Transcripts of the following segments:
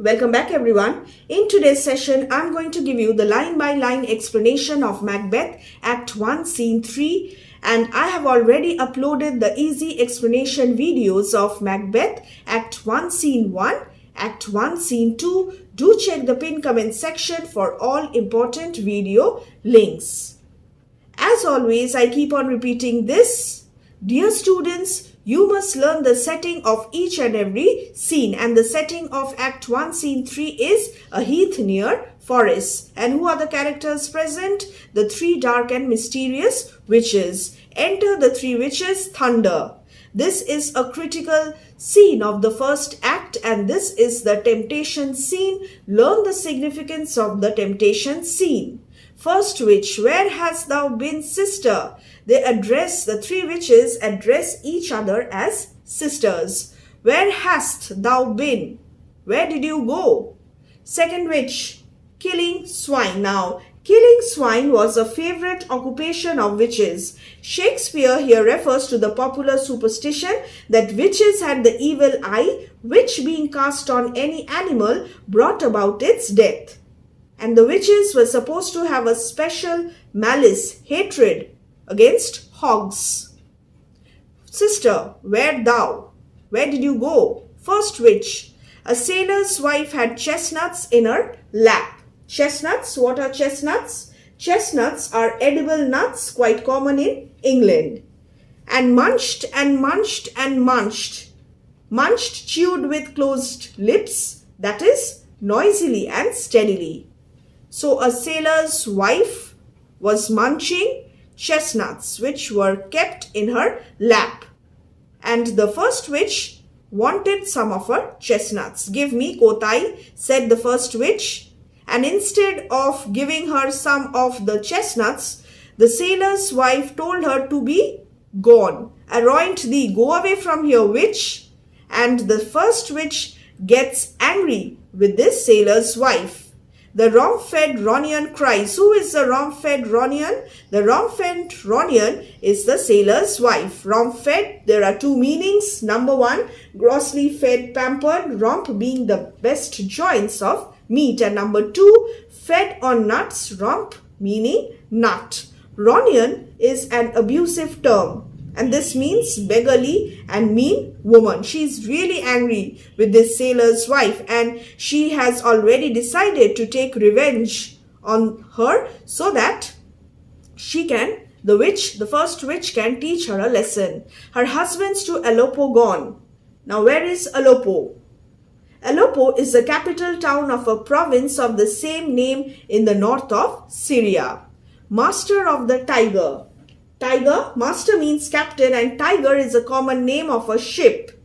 Welcome back everyone. In today's session, I'm going to give you the line-by-line explanation of Macbeth Act 1 Scene 3, and I have already uploaded the easy explanation videos of Macbeth Act 1 Scene 1, Act 1 Scene 2. Do check the pinned comment section for all important video links. As always, I keep on repeating this. Dear students, you must learn the setting of each and every scene, and the setting of Act 1 Scene 3 is a heath near forest. And who are the characters present? The three dark and mysterious witches. Enter the three witches, thunder. This is a critical scene of the first act, and this is the temptation scene. Learn the significance of the temptation scene. First witch, where hast thou been, sister? The three witches address each other as sisters. Where hast thou been? Where did you go? Second witch, killing swine. Now, killing swine was a favorite occupation of witches. Shakespeare here refers to the popular superstition that witches had the evil eye, which being cast on any animal brought about its death. And the witches were supposed to have a special malice, hatred against hogs. Sister, where thou? Where did you go? First witch, a sailor's wife had chestnuts in her lap. Chestnuts, what are chestnuts? Chestnuts are edible nuts quite common in England. And munched and munched and munched. Munched, chewed with closed lips, that is noisily and steadily. So a sailor's wife was munching chestnuts which were kept in her lap. And the first witch wanted some of her chestnuts. Give me, quoth I, said the first witch. And instead of giving her some of the chestnuts, the sailor's wife told her to be gone. Aroint thee, go away from here, witch. And the first witch gets angry with this sailor's wife. The wrong-fed Ronion cries. Who is the wrong-fed Ronion? The wrong-fed Ronion is the sailor's wife. Wrong-fed, there are two meanings. Number one, grossly fed, pampered, romp being the best joints of meat. And number two, fed on nuts, romp meaning nut. Ronion is an abusive term, and this means beggarly and mean woman. She is really angry with this sailor's wife, and she has already decided to take revenge on her so that the first witch can teach her a lesson. Her husband's to Aleppo gone. Now where is Aleppo? Aleppo is the capital town of a province of the same name in the north of Syria. Master of the tiger. Tiger, master means captain, and tiger is a common name of a ship.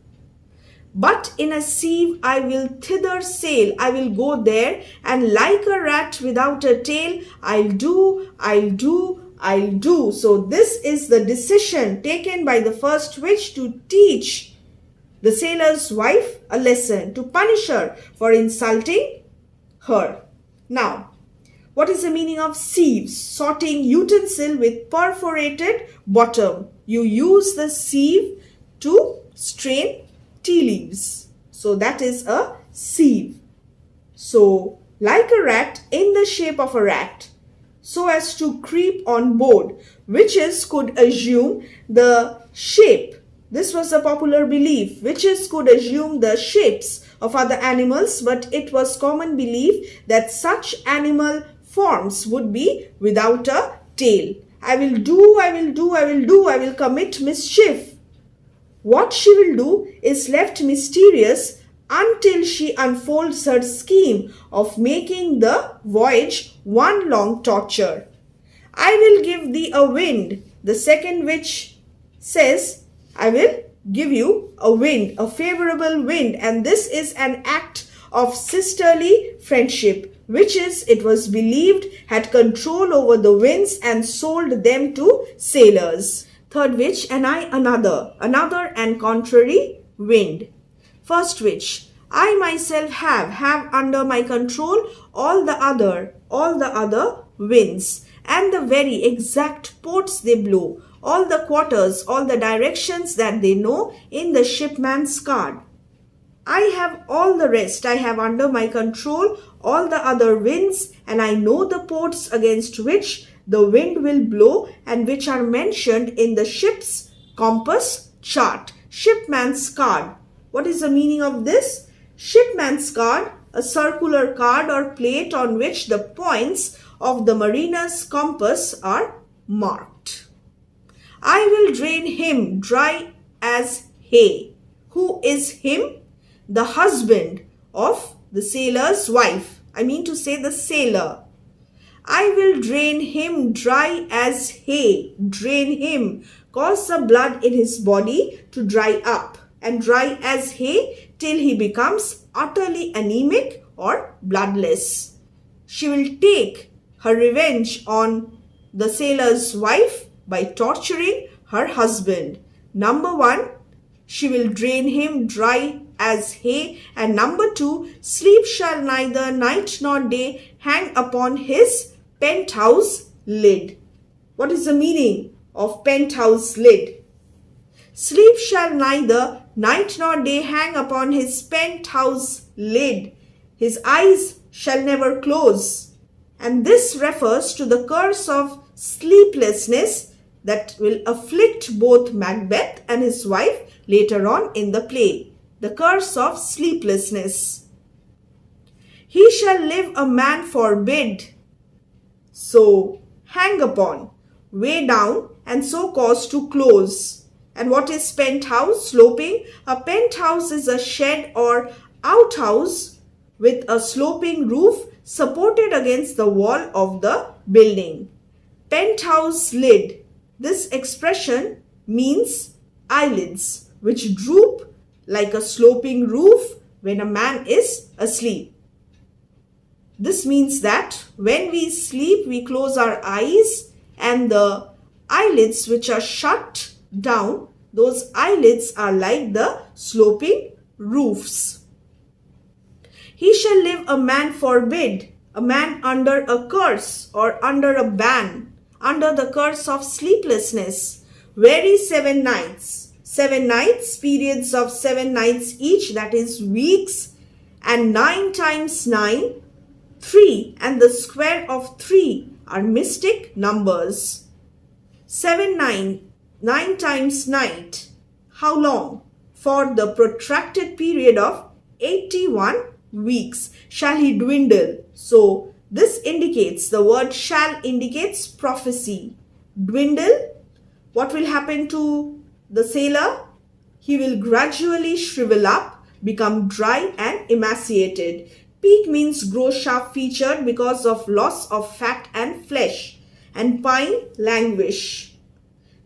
But in a sieve I will thither sail, I will go there, and like a rat without a tail, I'll do. So this is the decision taken by the first witch to teach the sailor's wife a lesson, to punish her for insulting her. Now, what is the meaning of sieve? Sorting utensil with perforated bottom. You use the sieve to strain tea leaves. So that is a sieve. So, like a rat, in the shape of a rat, so as to creep on board. Witches could assume the shape. This was a popular belief. Witches could assume the shapes of other animals, but it was common belief that such animal forms would be without a tail. I will commit mischief. What she will do is left mysterious until she unfolds her scheme of making the voyage one long torture. I will give thee a wind. The second witch says, I will give you a wind, a favorable wind, and this is an act of sisterly friendship. Witches, it was believed, had control over the winds and sold them to sailors. Third witch, and I another and contrary wind. First witch, I myself have under my control all the other winds, and the very exact ports they blow, all the quarters, all the directions that they know in the shipman's card. I have all the rest. I have under my control all the other winds, and I know the ports against which the wind will blow and which are mentioned in the ship's compass chart. Shipman's card. What is the meaning of this? Shipman's card, a circular card or plate on which the points of the mariner's compass are marked. I will drain him dry as hay. Who is him? The husband of the sailor's wife. I mean to say the sailor. I will drain him dry as hay. Drain him. Cause the blood in his body to dry up. And dry as hay till he becomes utterly anemic or bloodless. She will take her revenge on the sailor's wife by torturing her husband. Number 1, she will drain him dry as hay. And number 2, sleep shall neither night nor day hang upon his penthouse lid. What is the meaning of penthouse lid? Sleep shall neither night nor day hang upon his penthouse lid. His eyes shall never close. And this refers to the curse of sleeplessness that will afflict both Macbeth and his wife later on in the play. The curse of sleeplessness. He shall live a man forbid. So, hang upon, weigh down, and so cause to close. And what is penthouse? Sloping. A penthouse is a shed or outhouse with a sloping roof supported against the wall of the building. Penthouse lid. This expression means eyelids which droop like a sloping roof when a man is asleep. This means that when we sleep, we close our eyes, and the eyelids which are shut down, those eyelids are like the sloping roofs. He shall live a man forbid, a man under a curse or under a ban, under the curse of sleeplessness. Weary 7 nights. 7 nights, periods of 7 nights each, that is weeks, and 9 times 9, 3, and the square of 3 are mystic numbers. 7, 9, 9 times night. How long? For the protracted period of 81 weeks. Shall he dwindle? So, this indicates, the word shall indicates prophecy. Dwindle. What will happen to the sailor? He will gradually shrivel up, become dry and emaciated. Peak means grow sharp-featured because of loss of fat and flesh. And pine, languish.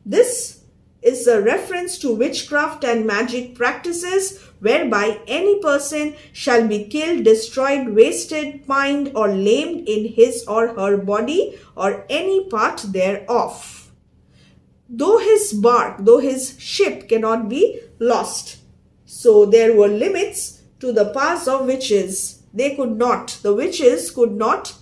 This is a reference to witchcraft and magic practices whereby any person shall be killed, destroyed, wasted, pined or lamed in his or her body or any part thereof. Though his bark, though his ship cannot be lost. So there were limits to the powers of witches. The witches could not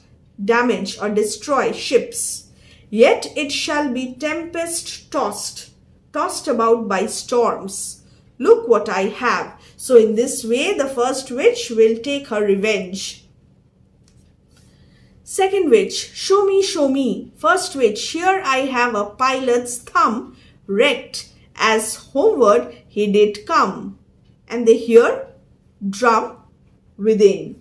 damage or destroy ships. Yet it shall be tempest tossed, tossed about by storms. Look what I have. So in this way, the first witch will take her revenge. Second witch, show me, show me. First witch, here I have a pilot's thumb wrecked as homeward he did come. And they hear drum within.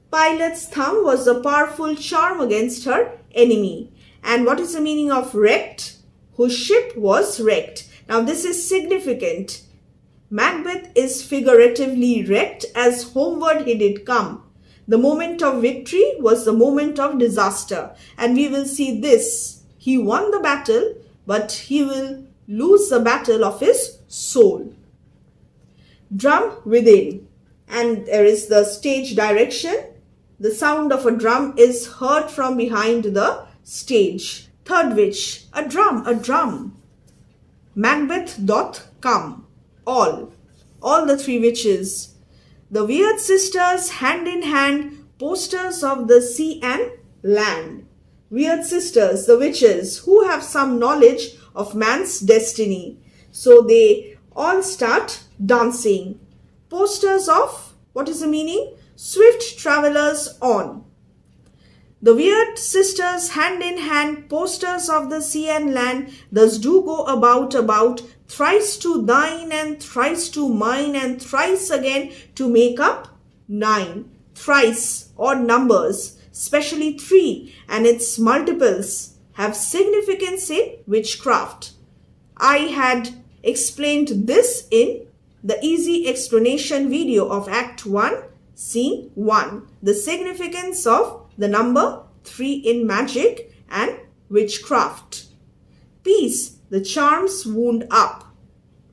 Pilot's thumb was a powerful charm against her enemy. And what is the meaning of wrecked? Whose ship was wrecked. Now this is significant. Macbeth is figuratively wrecked as homeward he did come. The moment of victory was the moment of disaster. And we will see this. He won the battle, but he will lose the battle of his soul. Drum within. And there is the stage direction. The sound of a drum is heard from behind the stage. Third witch, a drum, a drum. Macbeth doth come. All the three witches. The weird sisters, hand in hand, posters of the sea and land. Weird sisters, the witches, who have some knowledge of man's destiny. So they all start dancing. posters of, what is the meaning? Swift travelers on. The weird sisters hand in hand, posters of the sea and land, thus do go about, thrice to thine and thrice to mine and thrice again to make up 9. Thrice, odd numbers, especially 3 and its multiples, have significance in witchcraft. I had explained this in the easy explanation video of Act 1, Scene 1. The significance of the number 3 in magic and witchcraft. Peace, the charms wound up.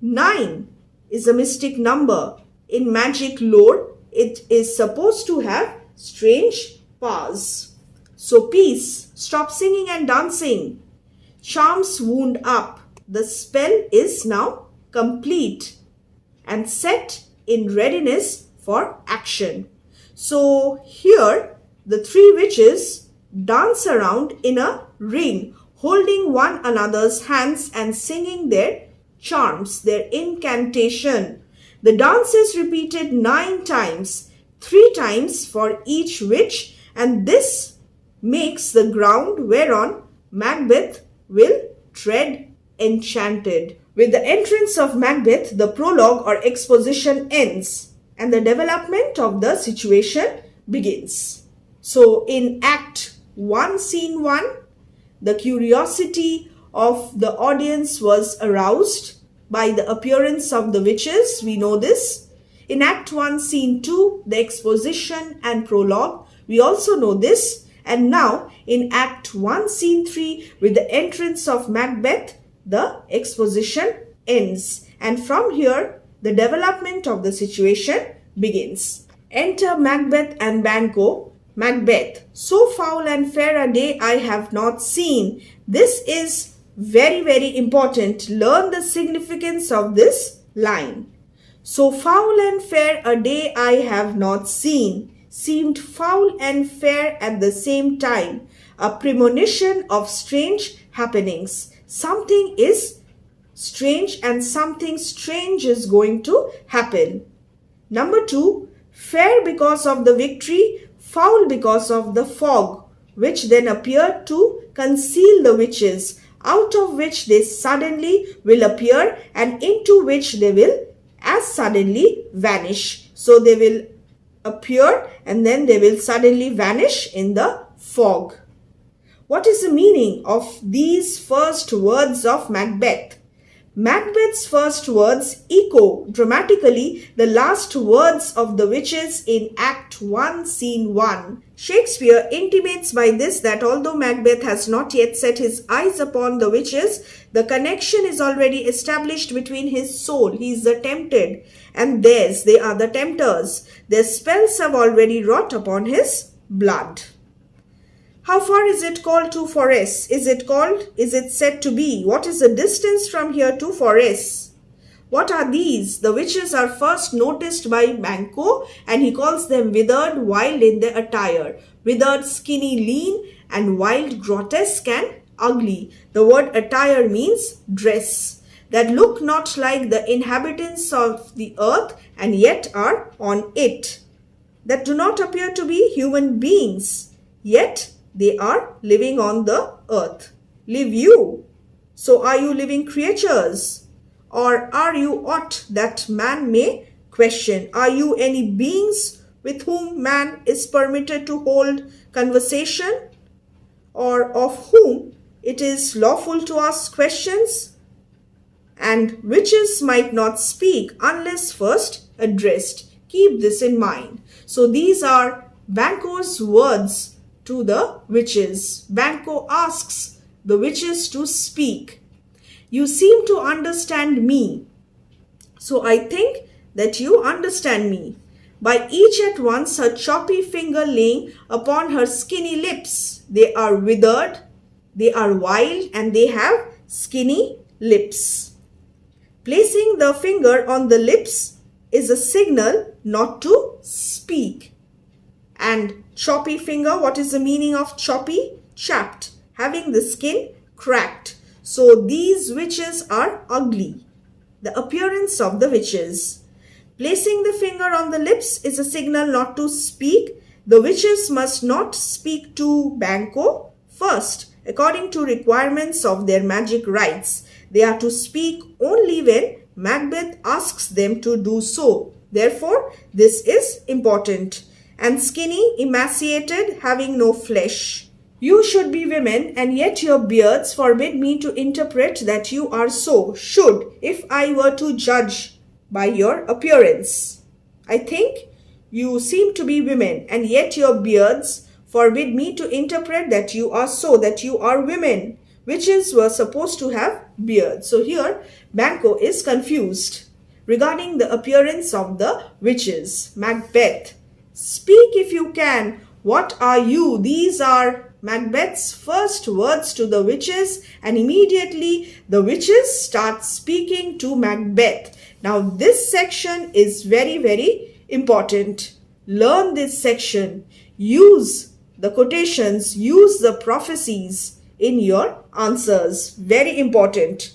9 is a mystic number. In magic lore, it is supposed to have strange powers. So peace, stop singing and dancing. Charms wound up. The spell is now complete and set in readiness for action. So here the 3 witches dance around in a ring, holding one another's hands and singing their charms, their incantation. The dance is repeated 9 times, 3 times for each witch, and this makes the ground whereon Macbeth will tread enchanted. With the entrance of Macbeth, the prologue or exposition ends and the development of the situation begins. So in Act 1, Scene 1, the curiosity of the audience was aroused by the appearance of the witches. We know this. In Act 1, Scene 2, the exposition and prologue, we also know this. And now in Act 1, Scene 3, with the entrance of Macbeth, the exposition ends. And from here, the development of the situation begins. Enter Macbeth and Banquo. Macbeth, so foul and fair a day I have not seen. This is very, very important. Learn the significance of this line. So foul and fair a day I have not seen. Seemed foul and fair at the same time. A premonition of strange happenings. Something is strange and something strange is going to happen. Number 2, fair because of the victory, foul because of the fog, which then appeared to conceal the witches, out of which they suddenly will appear and into which they will as suddenly vanish. So they will appear and then they will suddenly vanish in the fog. What is the meaning of these first words of Macbeth? Macbeth's first words echo dramatically the last words of the witches in Act 1, Scene 1. Shakespeare intimates by this that although Macbeth has not yet set his eyes upon the witches, the connection is already established between his soul, he is the tempted, and theirs, they are the tempters. Their spells have already wrought upon his blood. How far is it called to Forres? Is it said to be? What is the distance from here to Forres? What are these? The witches are first noticed by Banquo and he calls them withered, wild in their attire. Withered, skinny, lean, and wild, grotesque and ugly. The word attire means dress. That look not like the inhabitants of the earth and yet are on it. That do not appear to be human beings, yet they are living on the earth. Live you. So are you living creatures? Or are you aught that man may question? Are you any beings with whom man is permitted to hold conversation? Or of whom it is lawful to ask questions? And witches might not speak unless first addressed. Keep this in mind. So these are Banquo's words to the witches. Banquo asks the witches to speak. You seem to understand me. So I think that you understand me. By each at once her choppy finger laying upon her skinny lips. They are withered, they are wild, and they have skinny lips. Placing the finger on the lips is a signal not to speak. And choppy finger, what is the meaning of choppy? Chapped, having the skin cracked. So these witches are ugly. The appearance of the witches. Placing the finger on the lips is a signal not to speak. The witches must not speak to Banquo first, according to requirements of their magic rites. They are to speak only when Macbeth asks them to do so. Therefore, this is important. And skinny, emaciated, having no flesh. You should be women, and yet your beards forbid me to interpret that you are so. Should, if I were to judge by your appearance. I think you seem to be women, and yet your beards forbid me to interpret that you are so, that you are women. Witches were supposed to have beards. So here, Banquo is confused regarding the appearance of the witches. Macbeth, speak if you can. What are you? These are Macbeth's first words to the witches, and immediately the witches start speaking to Macbeth. Now this section is very, very important. Learn this section. Use the quotations, use the prophecies in your answers. Very important.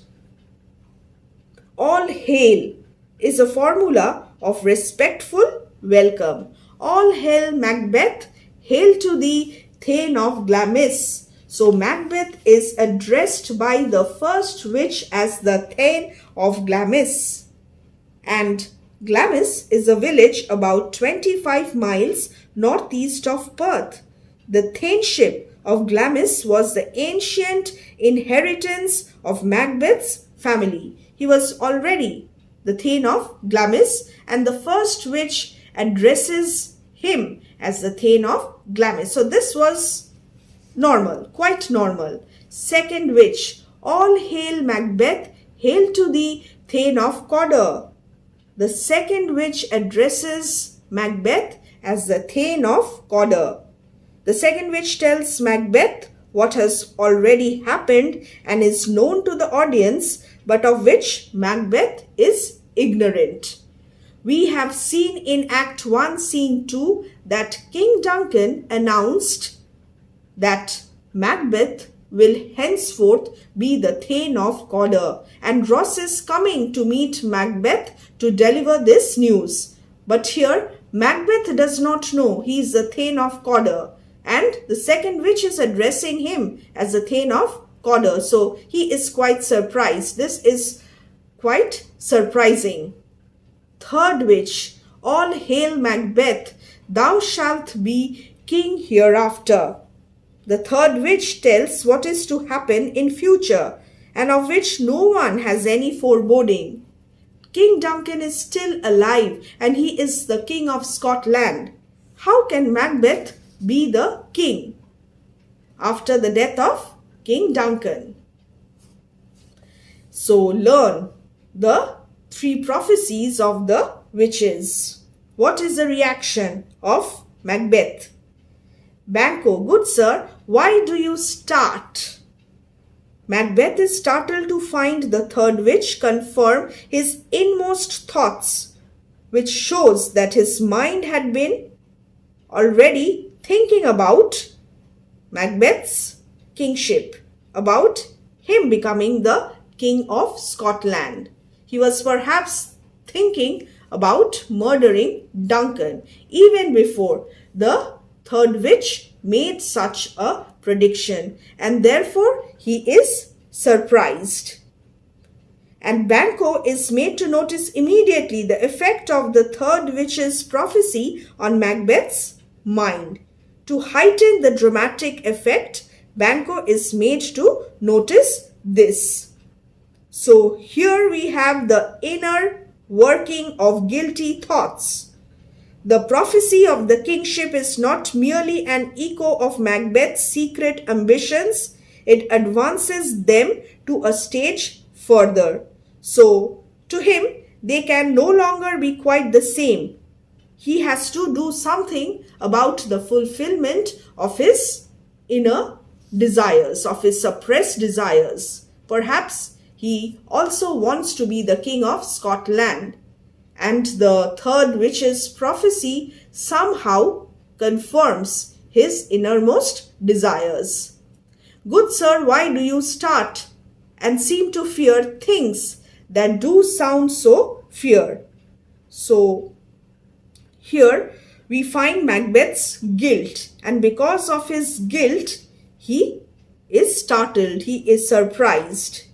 All hail is a formula of respectful welcome. All hail Macbeth, hail to thee, Thane of Glamis. So Macbeth is addressed by the first witch as the Thane of Glamis. And Glamis is a village about 25 miles northeast of Perth. The thainship of Glamis was the ancient inheritance of Macbeth's family. He was already the Thane of Glamis, and the first witch addresses him as the Thane of Glamis. So this was normal, quite normal. Second witch, all hail Macbeth, hail to thee, Thane of Cawdor. The second witch addresses Macbeth as the Thane of Cawdor. The second witch tells Macbeth what has already happened and is known to the audience, but of which Macbeth is ignorant. We have seen in Act 1, Scene 2 that King Duncan announced that Macbeth will henceforth be the Thane of Cawdor, and Ross is coming to meet Macbeth to deliver this news. But here Macbeth does not know he is the Thane of Cawdor, and the second witch is addressing him as the Thane of Cawdor. So he is quite surprised. This is quite surprising. Third witch, all hail Macbeth, thou shalt be king hereafter. The third witch tells what is to happen in future, and of which no one has any foreboding. King Duncan is still alive, and he is the king of Scotland. How can Macbeth be the king after the death of King Duncan? So learn the three prophecies of the witches. What is the reaction of Macbeth? Banquo, good sir, why do you start? Macbeth is startled to find the third witch confirm his inmost thoughts, which shows that his mind had been already thinking about Macbeth's kingship, about him becoming the king of Scotland. He was perhaps thinking about murdering Duncan even before the third witch made such a prediction, and therefore he is surprised. And Banquo is made to notice immediately the effect of the third witch's prophecy on Macbeth's mind. To heighten the dramatic effect, Banquo is made to notice this. So here we have the inner working of guilty thoughts. The prophecy of the kingship is not merely an echo of Macbeth's secret ambitions, it advances them to a stage further. So to him, they can no longer be quite the same. He has to do something about the fulfillment of his inner desires, of his suppressed desires. Perhaps he also wants to be the king of Scotland. And the third witch's prophecy somehow confirms his innermost desires. Good sir, why do you start and seem to fear things that do sound so fair? So here we find Macbeth's guilt, and because of his guilt, he is startled, he is surprised.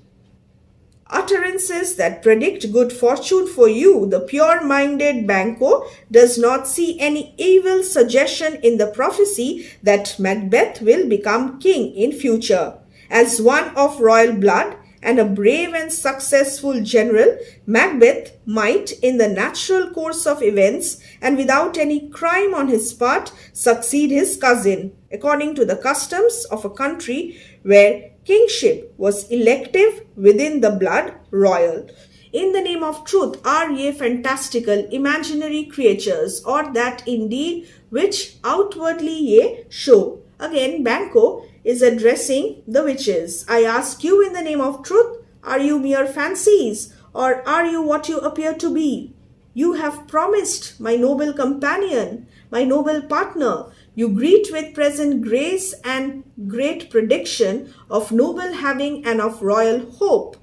Utterances that predict good fortune for you. The pure-minded Banquo does not see any evil suggestion in the prophecy that Macbeth will become king in future. As one of royal blood and a brave and successful general, Macbeth might, in the natural course of events and without any crime on his part, succeed his cousin, according to the customs of a country where kingship was elective within the blood royal. In the name of truth are ye fantastical imaginary creatures, or that indeed which outwardly ye show. Again, Banquo is addressing the witches. I ask you in the name of truth, are you mere fancies, or are you what you appear to be? You have promised, my noble companion, my noble partner, you greet with present grace and great prediction of noble having and of royal hope,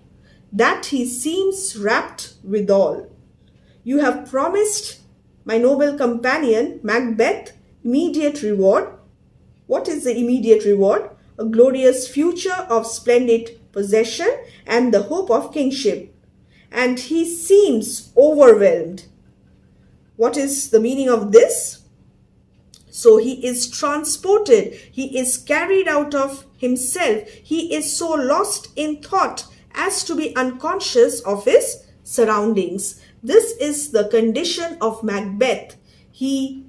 that he seems rapt withal. You have promised, my noble companion, Macbeth, immediate reward. What is the immediate reward? A glorious future of splendid possession and the hope of kingship. And he seems overwhelmed. What is the meaning of this? So he is transported, he is carried out of himself, he is so lost in thought as to be unconscious of his surroundings. This is the condition of Macbeth. He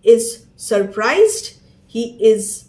is surprised, he is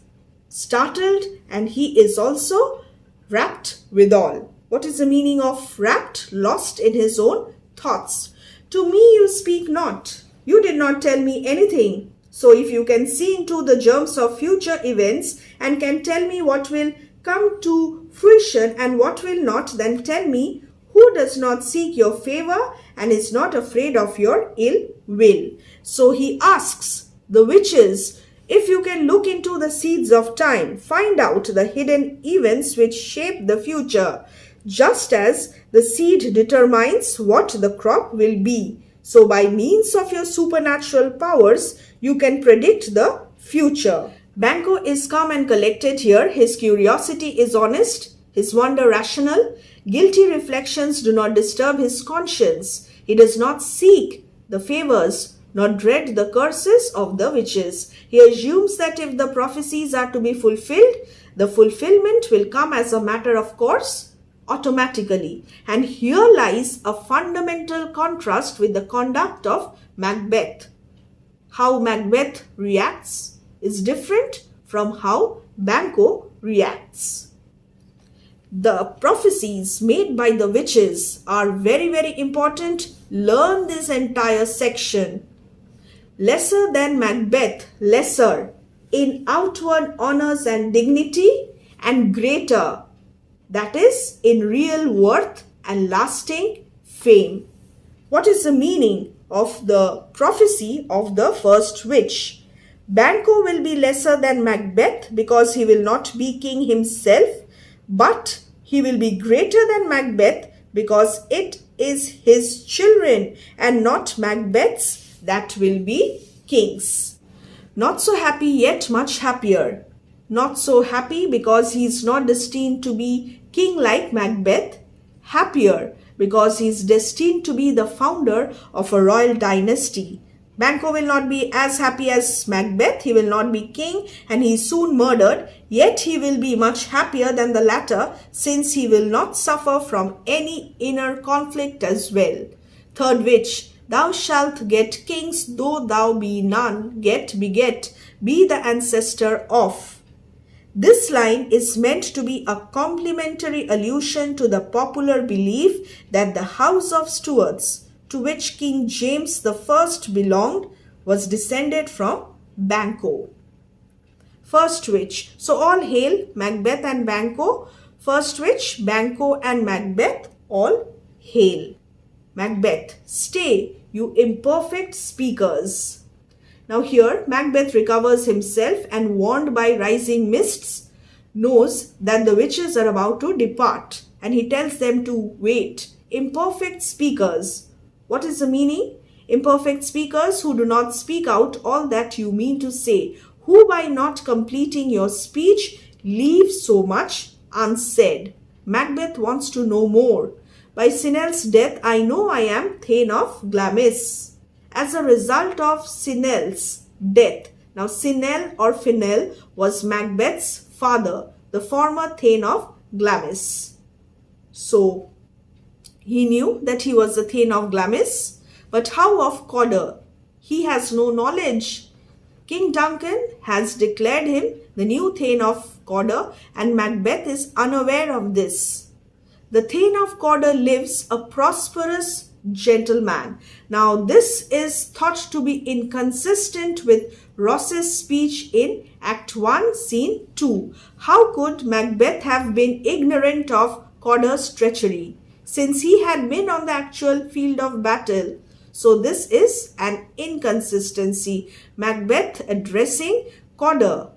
startled, and he is also rapt withal. What is the meaning of rapt? Lost in his own thoughts. To me you speak not. You did not tell me anything. So if you can see into the germs of future events and can tell me what will come to fruition and what will not, then tell me who does not seek your favor and is not afraid of your ill will. So he asks the witches, if you can look into the seeds of time, find out the hidden events which shape the future, just as the seed determines what the crop will be. So by means of your supernatural powers, you can predict the future. Banquo is calm and collected here. His curiosity is honest, his wonder rational. Guilty reflections do not disturb his conscience. He does not seek the favors nor dread the curses of the witches. He assumes that if the prophecies are to be fulfilled, the fulfillment will come as a matter of course, automatically. And here lies a fundamental contrast with the conduct of Macbeth. How Macbeth reacts is different from how Banquo reacts. The prophecies made by the witches are very, very important. Learn this entire section. Lesser than Macbeth, lesser in outward honors and dignity, and greater, that is, in real worth and lasting fame. What is the meaning of the prophecy of the first witch? Banquo will be lesser than Macbeth because he will not be king himself, but he will be greater than Macbeth because it is his children and not Macbeth's that will be kings. Not so happy yet much happier. Not so happy because he is not destined to be king like Macbeth. Happier because he is destined to be the founder of a royal dynasty. Banquo will not be as happy as Macbeth. He will not be king and he is soon murdered. Yet he will be much happier than the latter, since he will not suffer from any inner conflict as well. Third witch, thou shalt get kings though thou be none, beget, be the ancestor of. This line is meant to be a complimentary allusion to the popular belief that the House of Stuarts, to which King James I belonged, was descended from Banquo. First witch. So all hail Macbeth and Banquo. First witch, Banquo and Macbeth, all hail. Macbeth, stay, you imperfect speakers. Now here Macbeth recovers himself and, warned by rising mists, knows that the witches are about to depart, and he tells them to wait. Imperfect speakers. What is the meaning? Imperfect speakers who do not speak out all that you mean to say, who by not completing your speech leave so much unsaid. Macbeth wants to know more. By Sinel's death, I know I am Thane of Glamis. As a result of Sinel's death, now Sinel or Finel was Macbeth's father, the former Thane of Glamis. So, he knew that he was the Thane of Glamis, but how of Cawdor? He has no knowledge. King Duncan has declared him the new Thane of Cawdor, and Macbeth is unaware of this. The Thane of Cawdor lives a prosperous gentleman. Now this is thought to be inconsistent with Ross's speech in Act 1, Scene 2. How could Macbeth have been ignorant of Cawdor's treachery, since he had been on the actual field of battle? So this is an inconsistency. Macbeth addressing Cawdor,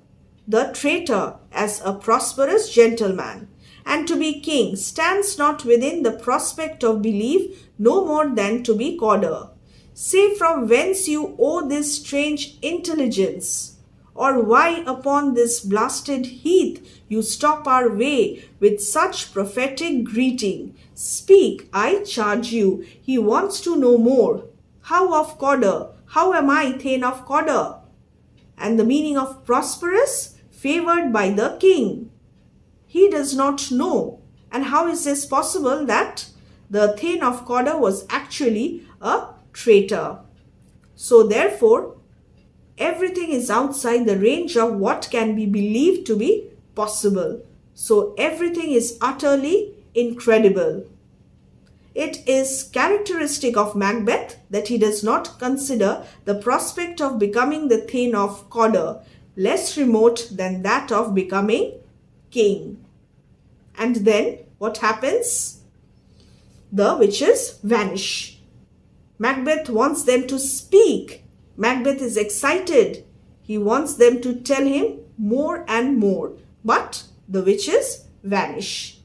the traitor, as a prosperous gentleman, and to be king stands not within the prospect of belief no more than to be Cawdor. Say from whence you owe this strange intelligence, or why upon this blasted heath you stop our way with such prophetic greeting. Speak, I charge you. He wants to know more. How of Cawdor? How am I Thane of Cawdor? And the meaning of prosperous, favored by the king. He does not know. And how is this possible that the Thane of Cawdor was actually a traitor? So therefore, everything is outside the range of what can be believed to be possible. So everything is utterly incredible. It is characteristic of Macbeth that he does not consider the prospect of becoming the Thane of Cawdor less remote than that of becoming king. And then what happens? The witches vanish. Macbeth wants them to speak. Macbeth is excited. He wants them to tell him more and more. But the witches vanish.